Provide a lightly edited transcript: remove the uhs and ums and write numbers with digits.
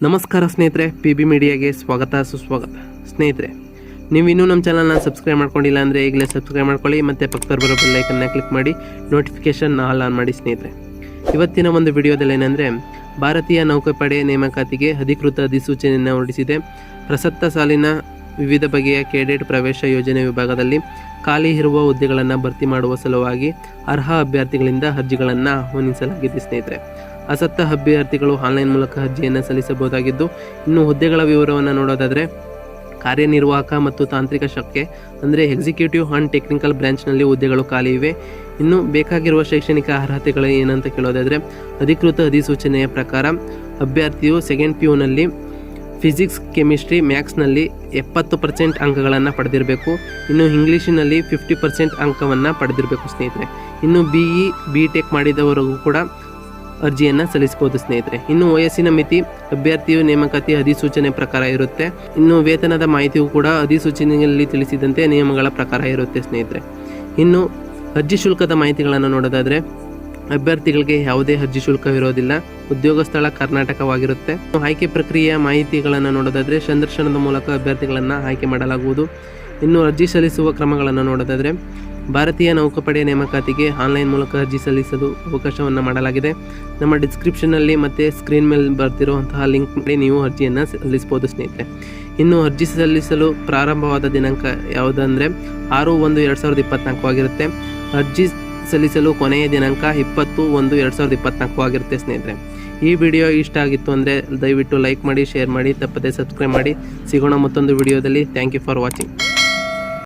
ನಮಸ್ಕಾರ ಸ್ನೇಹಿತರೆ, PB ಮೀಡಿಯಾಗೆ ಸ್ವಾಗತ ಸುಸ್ವಾಗತ. ಸ್ನೇಹಿತರೆ, ನೀವು ಇನ್ನೂ ನಮ್ಮ ಚಾನಲ್ನ ಸಬ್ಸ್ಕ್ರೈಬ್ ಮಾಡ್ಕೊಂಡಿಲ್ಲ ಅಂದರೆ ಈಗಲೇ ಸಬ್ಸ್ಕ್ರೈಬ್ ಮಾಡ್ಕೊಳ್ಳಿ ಮತ್ತು ಪಕ್ಕದಲ್ಲಿ ಬರೋ ಬೆಲ್ ಐಕನ್ನ ಕ್ಲಿಕ್ ಮಾಡಿ ನೋಟಿಫಿಕೇಷನ್ ಆಲ್ ಆನ್ ಮಾಡಿ. ಸ್ನೇಹಿತರೆ, ಇವತ್ತಿನ ಒಂದು ವಿಡಿಯೋದಲ್ಲಿ ಏನಂದರೆ ಭಾರತೀಯ ನೌಕಾಪಡೆ ನೇಮಕಾತಿಗೆ ಅಧಿಕೃತ ಅಧಿಸೂಚನೆಯನ್ನು ಹೊರಡಿಸಿದೆ. ಪ್ರಸಕ್ತ ಸಾಲಿನ ವಿವಿಧ ಬಗೆಯ ಕೆಡೆಟ್ ಪ್ರವೇಶ ಯೋಜನೆ ವಿಭಾಗದಲ್ಲಿ ಖಾಲಿ ಇರುವ ಹುದ್ದೆಗಳನ್ನು ಭರ್ತಿ ಮಾಡುವ ಸಲುವಾಗಿ ಅರ್ಹ ಅಭ್ಯರ್ಥಿಗಳಿಂದ ಅರ್ಜಿಗಳನ್ನು ಆಹ್ವಾನಿಸಲಾಗಿದೆ. ಸ್ನೇಹಿತರೆ, ಆಸಕ್ತ ಅಭ್ಯರ್ಥಿಗಳು ಆನ್ಲೈನ್ ಮೂಲಕ ಅರ್ಜಿಯನ್ನು ಸಲ್ಲಿಸಬಹುದಾಗಿದ್ದು, ಇನ್ನು ಹುದ್ದೆಗಳ ವಿವರವನ್ನು ನೋಡೋದಾದರೆ ಕಾರ್ಯನಿರ್ವಾಹಕ ಮತ್ತು ತಾಂತ್ರಿಕ ಶಾಖೆ ಅಂದರೆ ಎಕ್ಸಿಕ್ಯೂಟಿವ್ ಆ್ಯಂಡ್ ಟೆಕ್ನಿಕಲ್ ಬ್ರಾಂಚ್ನಲ್ಲಿ ಹುದ್ದೆಗಳು ಖಾಲಿ ಇವೆ. ಇನ್ನು ಬೇಕಾಗಿರುವ ಶೈಕ್ಷಣಿಕ ಅರ್ಹತೆಗಳು ಏನಂತ ಕೇಳೋದಾದರೆ ಅಧಿಕೃತ ಅಧಿಸೂಚನೆಯ ಪ್ರಕಾರ ಅಭ್ಯರ್ಥಿಯು ಸೆಕೆಂಡ್ PUನಲ್ಲಿ ಫಿಸಿಕ್ಸ್, ಕೆಮಿಸ್ಟ್ರಿ, ಮ್ಯಾಥ್ಸ್ನಲ್ಲಿ 70% ಅಂಕಗಳನ್ನು ಪಡೆದಿರಬೇಕು. ಇನ್ನು ಇಂಗ್ಲೀಷಿನಲ್ಲಿ 50% ಅಂಕವನ್ನು ಪಡೆದಿರಬೇಕು. ಸ್ನೇಹಿತರೆ, ಇನ್ನು BE BTech ಮಾಡಿದವರಿಗೂ ಕೂಡ ಅರ್ಜಿಯನ್ನು ಸಲ್ಲಿಸಬಹುದು. ಸ್ನೇಹಿತರೆ, ಇನ್ನು ವಯಸ್ಸಿನ ಮಿತಿ ಅಭ್ಯರ್ಥಿಯು ನೇಮಕಾತಿ ಅಧಿಸೂಚನೆ ಪ್ರಕಾರ ಇರುತ್ತೆ. ಇನ್ನು ವೇತನದ ಮಾಹಿತಿಯೂ ಕೂಡ ಅಧಿಸೂಚನೆಯಲ್ಲಿ ತಿಳಿಸಿದಂತೆ ನಿಯಮಗಳ ಪ್ರಕಾರ ಇರುತ್ತೆ. ಸ್ನೇಹಿತರೆ, ಇನ್ನು ಅರ್ಜಿ ಶುಲ್ಕದ ಮಾಹಿತಿಗಳನ್ನು ನೋಡೋದಾದರೆ ಅಭ್ಯರ್ಥಿಗಳಿಗೆ ಯಾವುದೇ ಅರ್ಜಿ ಶುಲ್ಕವಿರೋದಿಲ್ಲ. ಉದ್ಯೋಗ ಸ್ಥಳ ಕರ್ನಾಟಕವಾಗಿರುತ್ತೆ. ಆಯ್ಕೆ ಪ್ರಕ್ರಿಯೆಯ ಮಾಹಿತಿಗಳನ್ನು ನೋಡೋದಾದರೆ ಸಂದರ್ಶನದ ಮೂಲಕ ಅಭ್ಯರ್ಥಿಗಳನ್ನು ಆಯ್ಕೆ ಮಾಡಲಾಗುವುದು. ಇನ್ನು ಅರ್ಜಿ ಸಲ್ಲಿಸುವ ಕ್ರಮಗಳನ್ನು ನೋಡೋದಾದರೆ ಭಾರತೀಯ ನೌಕಾಪಡೆ ನೇಮಕಾತಿಗೆ ಆನ್ಲೈನ್ ಮೂಲಕ ಅರ್ಜಿ ಸಲ್ಲಿಸಲು ಅವಕಾಶವನ್ನು ಮಾಡಲಾಗಿದೆ. ನಮ್ಮ ಡಿಸ್ಕ್ರಿಪ್ಷನ್ನಲ್ಲಿ ಮತ್ತು ಸ್ಕ್ರೀನ್ ಮೇಲೆ ಬರ್ತಿರುವಂತಹ ಲಿಂಕ್ ಮಾಡಿ ನೀವು ಅರ್ಜಿಯನ್ನು ಸಲ್ಲಿಸಬಹುದು. ಸ್ನೇಹಿತರೆ, ಇನ್ನು ಅರ್ಜಿ ಸಲ್ಲಿಸಲು ಪ್ರಾರಂಭವಾದ ದಿನಾಂಕ ಯಾವುದಂದರೆ 6/1/2024 ಆಗಿರುತ್ತೆ. ಅರ್ಜಿ ಸಲ್ಲಿಸಲು ಕೊನೆಯ ದಿನಾಂಕ 20/1/2024 ಆಗಿರುತ್ತೆ. ಸ್ನೇಹಿತರೆ, ಈ ವಿಡಿಯೋ ಇಷ್ಟ ಆಗಿತ್ತು ಅಂದರೆ ದಯವಿಟ್ಟು ಲೈಕ್ ಮಾಡಿ, ಶೇರ್ ಮಾಡಿ, ತಪ್ಪದೆ ಸಬ್ಸ್ಕ್ರೈಬ್ ಮಾಡಿ. ಸಿಗೋಣ ಮತ್ತೊಂದು ವಿಡಿಯೋದಲ್ಲಿ. Thank you for watching.